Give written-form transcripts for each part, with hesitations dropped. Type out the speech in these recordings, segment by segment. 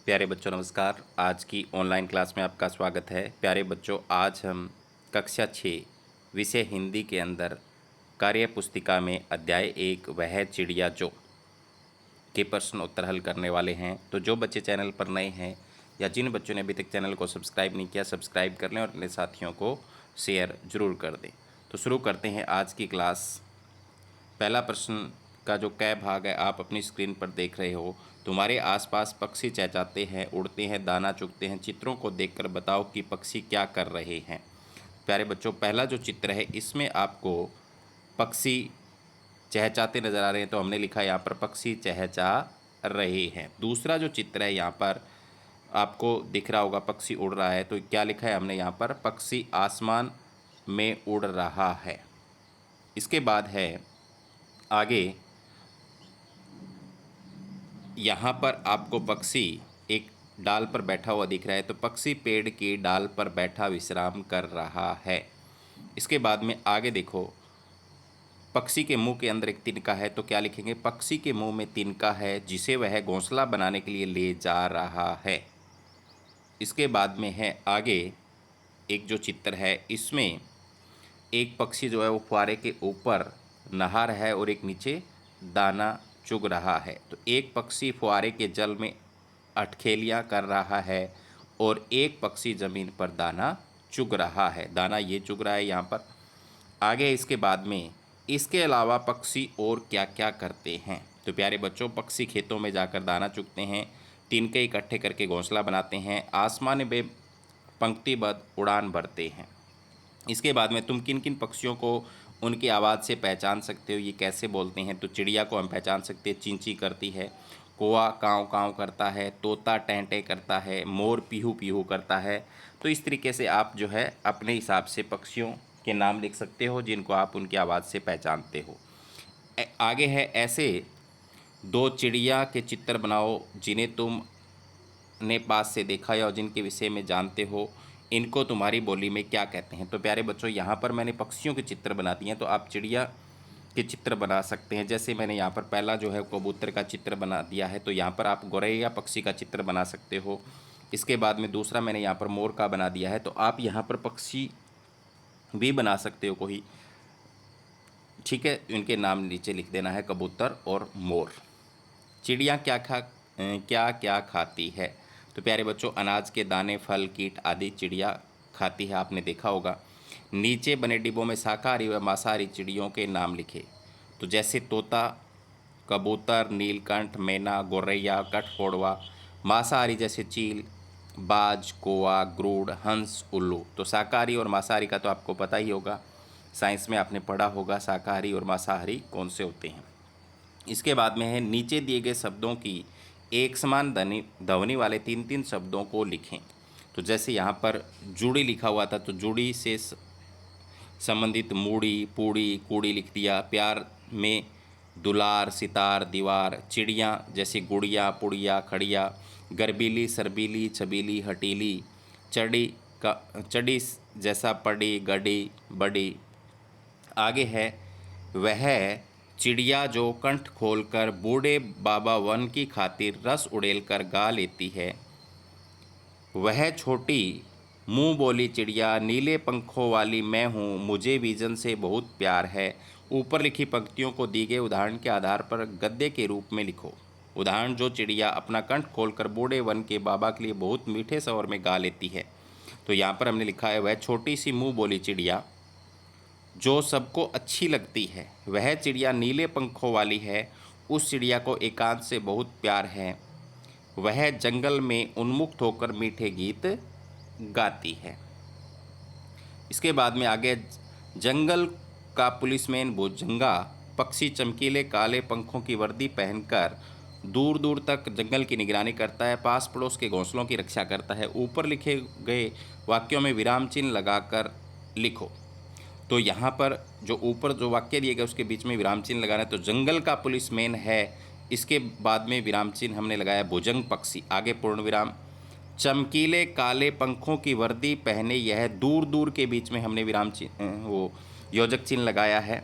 प्यारे बच्चों नमस्कार। आज की ऑनलाइन क्लास में आपका स्वागत है। प्यारे बच्चों, आज हम कक्षा 6 विषय हिंदी के अंदर कार्य पुस्तिका में अध्याय 1 वह चिड़िया जो के प्रश्न उत्तर हल करने वाले हैं। तो जो बच्चे चैनल पर नए हैं या जिन बच्चों ने अभी तक चैनल को सब्सक्राइब नहीं किया, सब्सक्राइब कर लें और अपने साथियों को शेयर जरूर कर दें। तो शुरू करते हैं आज की क्लास। पहला प्रश्न का जो क भाग है आप अपनी स्क्रीन पर देख रहे हो। तुम्हारे आसपास पक्षी चहचहाते हैं, उड़ते हैं, दाना चुगते हैं। चित्रों को देखकर बताओ कि पक्षी क्या कर रहे हैं। प्यारे बच्चों, पहला जो चित्र है इसमें आपको पक्षी चहचहाते नज़र आ रहे हैं, तो हमने लिखा यहाँ पर पक्षी चहचहा रहे हैं। दूसरा जो चित्र है यहाँ पर आपको दिख रहा होगा पक्षी उड़ रहा है, तो क्या लिखा है हमने यहाँ पर, पक्षी आसमान में उड़ रहा है। इसके बाद है आगे, यहाँ पर आपको पक्षी एक डाल पर बैठा हुआ दिख रहा है, तो पक्षी पेड़ की डाल पर बैठा विश्राम कर रहा है। इसके बाद में आगे देखो, पक्षी के मुंह के अंदर एक तिनका है, तो क्या लिखेंगे, पक्षी के मुंह में तिनका है जिसे वह घोंसला बनाने के लिए ले जा रहा है। इसके बाद में है आगे एक जो चित्र है, इसमें एक पक्षी जो है वो फुहारे के ऊपर नहा रहा है और एक नीचे दाना चुग रहा है। तो एक पक्षी फुहारे के जल में अटखेलियाँ कर रहा है और एक पक्षी ज़मीन पर दाना चुग रहा है। दाना ये चुग रहा है यहाँ पर। आगे इसके बाद में, इसके अलावा पक्षी और क्या क्या करते हैं। तो प्यारे बच्चों, पक्षी खेतों में जाकर दाना चुगते हैं, तिनके इकट्ठे करके घोंसला बनाते हैं, आसमान में पंक्तिबद्ध उड़ान भरते हैं। इसके बाद में तुम किन किन पक्षियों को उनकी आवाज़ से पहचान सकते हो, ये कैसे बोलते हैं। तो चिड़िया को हम पहचान सकते हैं, चींची करती है, कौवा काँव काँव करता है, तोता टें टें करता है, मोर पीहू पीहू करता है। तो इस तरीके से आप जो है अपने हिसाब से पक्षियों के नाम लिख सकते हो जिनको आप उनकी आवाज़ से पहचानते हो। आगे है, ऐसे दो चिड़िया के चित्र बनाओ जिन्हें तुम ने पास से देखा या जिनके विषय में जानते हो, इनको तुम्हारी बोली में क्या कहते हैं। तो प्यारे बच्चों, यहाँ पर मैंने पक्षियों के चित्र बना दिए हैं, तो आप चिड़िया के चित्र बना सकते हैं। जैसे मैंने यहाँ पर पहला जो है कबूतर का चित्र बना दिया है, तो यहाँ पर आप गौरैया पक्षी का चित्र बना सकते हो। इसके बाद में दूसरा मैंने यहाँ पर मोर का बना दिया है, तो आप यहाँ पर पक्षी भी बना सकते हो कोई, ठीक है। इनके नाम नीचे लिख देना है, कबूतर और मोर। चिड़िया क्या क्या खाती है। तो प्यारे बच्चों, अनाज के दाने, फल, कीट आदि चिड़िया खाती है, आपने देखा होगा। नीचे बने डिब्बों में शाकाहारी व मांसाहारी चिड़ियों के नाम लिखे। तो जैसे तोता, कबूतर, नीलकंठ, मैना, गौरैया, कठफोड़वा। मांसाहारी जैसे चील, बाज, कौवा, ग्रुड़, हंस, उल्लू। तो शाकाहारी और मांसाहारी का तो आपको पता ही होगा, साइंस में आपने पढ़ा होगा शाकाहारी और मांसाहारी कौन से होते हैं। इसके बाद में है, नीचे दिए गए शब्दों की एक समान ध्वनि वाले तीन तीन शब्दों को लिखें। तो जैसे यहाँ पर जूड़ी लिखा हुआ था, तो जूड़ी से संबंधित मूड़ी, पूड़ी, कूड़ी लिख दिया। प्यार में दुलार, सितार, दीवार। चिड़िया जैसे गुड़िया, पुड़िया, खड़िया। गर्बीली, सरबीली, छबीली, हटीली। चड़ी जैसा पड़ी, गड़ी, बड़ी। आगे है, वह चिड़िया जो कंठ खोलकर बूढ़े बाबा वन की खातिर रस उड़ेलकर गा लेती है। वह छोटी मुंह बोली चिड़िया, नीले पंखों वाली मैं हूँ, मुझे विजन से बहुत प्यार है। ऊपर लिखी पंक्तियों को दी गए उदाहरण के आधार पर गद्य के रूप में लिखो। उदाहरण, जो चिड़िया अपना कंठ खोलकर बूढ़े वन के बाबा के लिए बहुत मीठे स्वर में गा लेती है। तो यहाँ पर हमने लिखा है, वह छोटी सी मुंह बोली चिड़िया जो सबको अच्छी लगती है। वह चिड़िया नीले पंखों वाली है, उस चिड़िया को एकांत से बहुत प्यार है। वह जंगल में उन्मुक्त होकर मीठे गीत गाती है। इसके बाद में आगे, जंगल का पुलिसमैन भुजंगा पक्षी चमकीले काले पंखों की वर्दी पहनकर दूर दूर तक जंगल की निगरानी करता है, पास पड़ोस के घोंसलों की रक्षा करता है। ऊपर लिखे गए वाक्यों में विराम चिन्ह लगाकर लिखो। तो यहाँ पर जो ऊपर जो वाक्य दिए गए उसके बीच में विराम चिन्ह लगाना है। तो जंगल का पुलिसमैन है, इसके बाद में विराम चिन्ह हमने लगाया भुजंग पक्षी, आगे पूर्ण विराम। चमकीले काले पंखों की वर्दी पहने यह, दूर दूर के बीच में हमने विराम चिन्ह वो योजक चिन्ह लगाया है।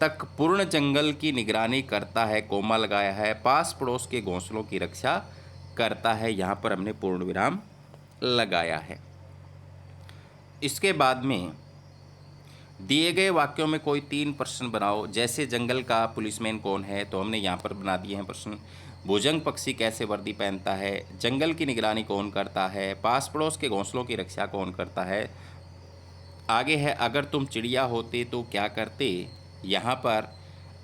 तक पूर्ण जंगल की निगरानी करता है, कोमा लगाया है। पास पड़ोस के घोंसलों की रक्षा करता है, यहाँ पर हमने पूर्ण विराम लगाया है। इसके बाद में दिए गए वाक्यों में कोई 3 प्रश्न बनाओ। जैसे जंगल का पुलिसमैन कौन है, तो हमने यहाँ पर बना दिए हैं प्रश्न। भुजंग पक्षी कैसे वर्दी पहनता है, जंगल की निगरानी कौन करता है, पास पड़ोस के घोंसलों की रक्षा कौन करता है। आगे है, अगर तुम चिड़िया होते तो क्या करते। यहाँ पर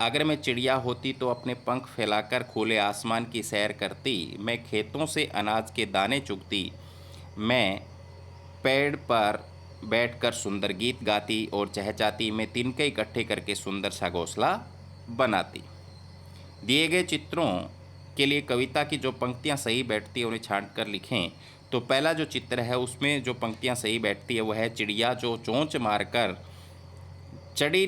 अगर मैं चिड़िया होती तो अपने पंख फैलाकर खुले आसमान की सैर करती, मैं खेतों से अनाज के दाने चुगती, मैं पेड़ पर बैठकर सुंदर गीत गाती और चहचहाती, मैं तिनके इकट्ठे करके सुंदर सा घोंसला बनाती। दिए गए चित्रों के लिए कविता की जो पंक्तियाँ सही बैठती हैं उन्हें छांट कर लिखें। तो पहला जो चित्र है उसमें जो पंक्तियाँ सही बैठती है वह है, चिड़िया जो चोंच मारकर चढ़ी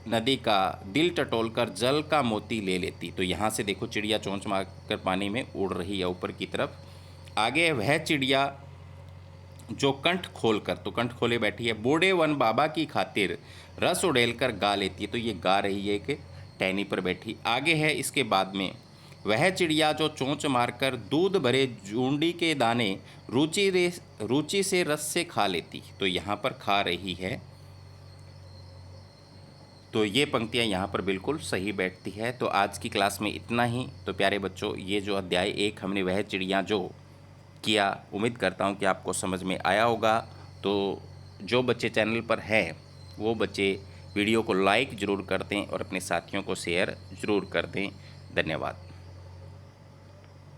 नदी का दिल टटोलकर जल का मोती ले लेती। तो यहाँ से देखो चिड़िया चोंच मारकर पानी में उड़ रही है ऊपर की तरफ। आगे वह चिड़िया जो कंठ खोल कर, तो कंठ खोले बैठी है, बूढ़े वन बाबा की खातिर रस उड़ेल कर गा लेती है। तो ये गा रही है कि टहनी पर बैठी। आगे है इसके बाद में, वह चिड़िया जो चोंच मारकर दूध भरे जूंडी के दाने रुचि से रस से खा लेती। तो यहाँ पर खा रही है, तो ये पंक्तियाँ यहाँ पर बिल्कुल सही बैठती है। तो आज की क्लास में इतना ही। तो प्यारे बच्चों, ये जो अध्याय 1 हमने वह चिड़िया जो किया, उम्मीद करता हूँ कि आपको समझ में आया होगा। तो जो बच्चे चैनल पर हैं वो बच्चे वीडियो को लाइक ज़रूर कर दें और अपने साथियों को शेयर ज़रूर कर दें। धन्यवाद।